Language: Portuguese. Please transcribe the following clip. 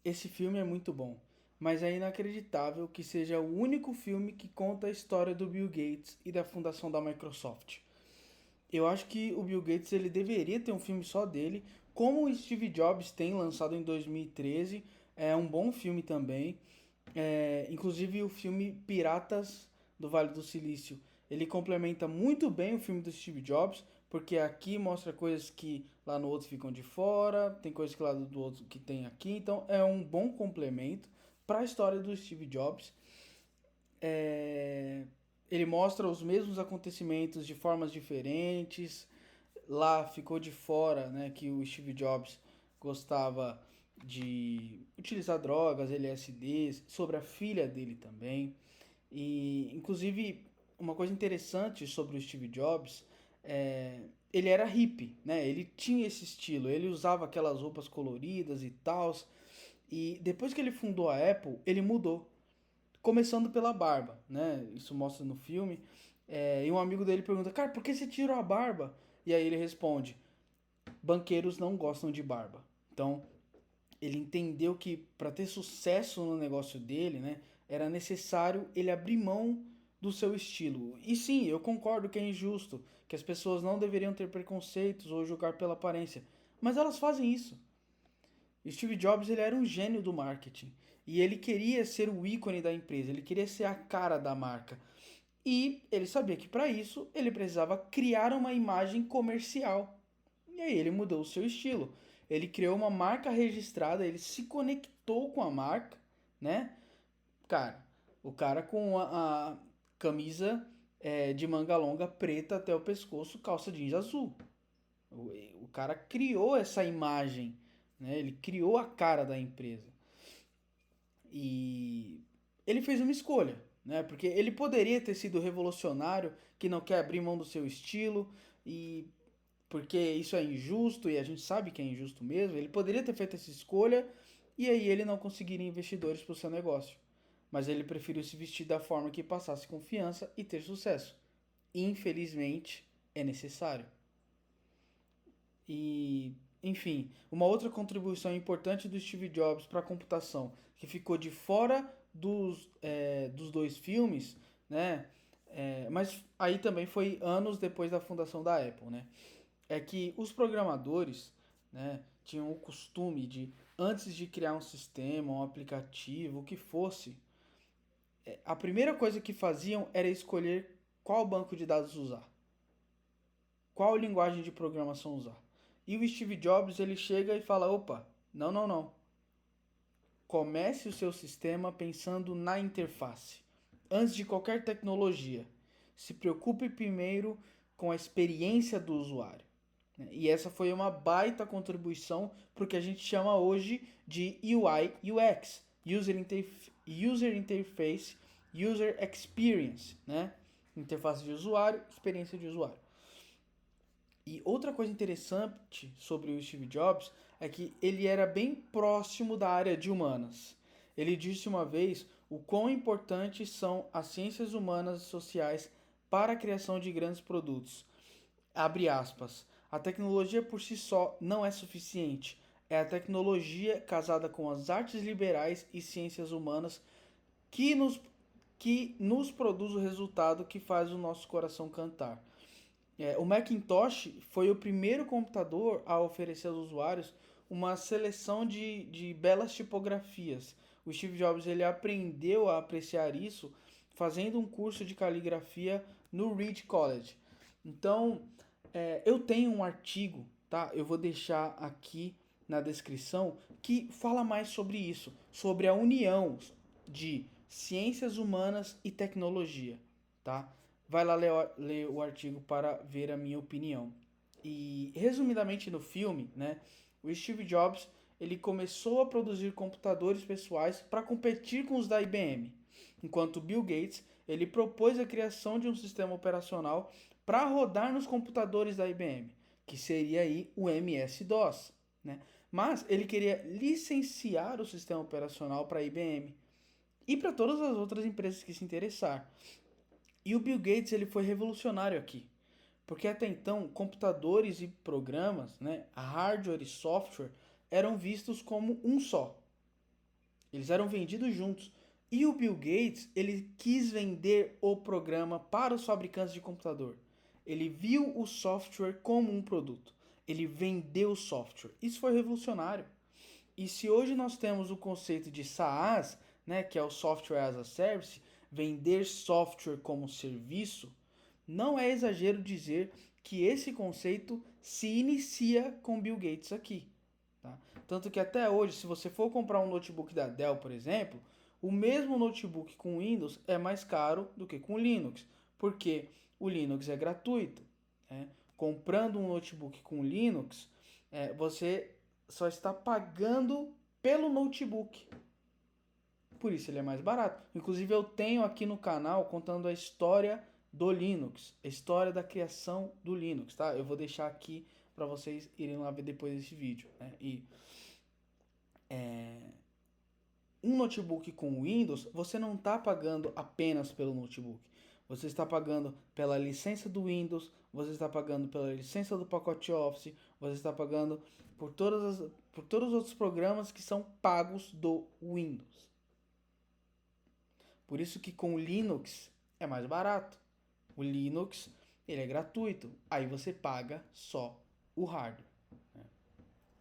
Esse filme é muito bom, mas é inacreditável que seja o único filme que conta a história do Bill Gates e da fundação da Microsoft. Eu acho que o Bill Gates ele deveria ter um filme só dele, como o Steve Jobs tem lançado em 2013. É um bom filme também. Inclusive o filme Piratas do Vale do Silício. Ele complementa muito bem o filme do Steve Jobs, porque aqui mostra coisas que lá no outro ficam de fora, tem coisas que lá do outro que tem aqui, então é um bom complemento para a história do Steve Jobs. É, Ele mostra os mesmos acontecimentos de formas diferentes. Lá ficou de fora, né, que o Steve Jobs gostava de utilizar drogas, LSDs, sobre a filha dele também. E, inclusive, uma coisa interessante sobre o Steve Jobs ele era hippie, né? Ele tinha esse estilo, ele usava aquelas roupas coloridas e tal. E depois que ele fundou a Apple, ele mudou, começando pela barba, né? Isso mostra no filme. E um amigo dele pergunta, cara, por que você tirou a barba? E aí ele responde, banqueiros não gostam de barba. Então, ele entendeu que para ter sucesso no negócio dele, né, era necessário ele abrir mão do seu estilo. E sim, eu concordo que é injusto, que as pessoas não deveriam ter preconceitos ou julgar pela aparência, mas elas fazem isso. Steve Jobs ele era um gênio do marketing e ele queria ser o ícone da empresa, ele queria ser a cara da marca. E ele sabia que para isso ele precisava criar uma imagem comercial. E aí ele mudou o seu estilo. Ele criou uma marca registrada, ele se conectou com a marca, né? Cara, o cara com a camisa de manga longa preta até o pescoço, calça jeans azul. O cara criou essa imagem, né? Ele criou a cara da empresa. E ele fez uma escolha, né? Porque ele poderia ter sido revolucionário, que não quer abrir mão do seu estilo, e porque isso é injusto e a gente sabe que é injusto mesmo. Ele poderia ter feito essa escolha e aí ele não conseguiria investidores para o seu negócio. Mas ele preferiu se vestir da forma que passasse confiança e ter sucesso. Infelizmente, é necessário. E, enfim, uma outra contribuição importante do Steve Jobs para a computação, que ficou de fora dos dois filmes, né? Mas aí também foi anos depois da fundação da Apple, né? É que os programadores, né, tinham o costume de, antes de criar um sistema, um aplicativo, o que fosse, a primeira coisa que faziam era escolher qual banco de dados usar, qual linguagem de programação usar. E o Steve Jobs ele chega e fala: opa, não, não, não. Comece o seu sistema pensando na interface, antes de qualquer tecnologia. Se preocupe primeiro com a experiência do usuário. E essa foi uma baita contribuição para o que a gente chama hoje de UI UX, User Interface, User Experience, né? Interface de usuário, experiência de usuário. E outra coisa interessante sobre o Steve Jobs é que ele era bem próximo da área de humanas. Ele disse uma vez o quão importantes são as ciências humanas e sociais para a criação de grandes produtos. Abre aspas. A tecnologia por si só não é suficiente. É a tecnologia casada com as artes liberais e ciências humanas que nos, que nos produz o resultado que faz o nosso coração cantar. O Macintosh foi o primeiro computador a oferecer aos usuários uma seleção de belas tipografias. O Steve Jobs ele aprendeu a apreciar isso fazendo um curso de caligrafia no Reed College. Então, eu tenho um artigo, tá? Eu vou deixar aqui na descrição que fala mais sobre isso, sobre a união de ciências humanas e tecnologia, tá? Vai lá ler o artigo para ver a minha opinião. E resumidamente no filme, né, o Steve Jobs ele começou a produzir computadores pessoais para competir com os da IBM, enquanto Bill Gates ele propôs a criação de um sistema operacional para rodar nos computadores da IBM, que seria aí o MS-DOS, né? Mas ele queria licenciar o sistema operacional para a IBM e para todas as outras empresas que se interessar. E o Bill Gates ele foi revolucionário aqui, porque até então computadores e programas, né, hardware e software eram vistos como um só. Eles eram vendidos juntos. E o Bill Gates, ele quis vender o programa para os fabricantes de computador. Ele viu o software como um produto. Ele vendeu o software. Isso foi revolucionário. E se hoje nós temos o conceito de SaaS, né, que é o Software as a Service, vender software como serviço, não é exagero dizer que esse conceito se inicia com Bill Gates aqui. Tá? Tanto que até hoje, se você for comprar um notebook da Dell, por exemplo, o mesmo notebook com Windows é mais caro do que com Linux, porque o Linux é gratuito. Né? Comprando um notebook com Linux, você só está pagando pelo notebook. Por isso ele é mais barato. Inclusive eu tenho aqui no canal contando a história do Linux, a história da criação do Linux, tá? Eu vou deixar aqui para vocês irem lá ver depois desse vídeo, né? E um notebook com Windows, você não está pagando apenas pelo notebook. Você está pagando pela licença do Windows, você está pagando pela licença do pacote Office, você está pagando por todos os outros programas que são pagos do Windows. Por isso que com o Linux é mais barato. O Linux, ele é gratuito. Aí você paga só o hardware.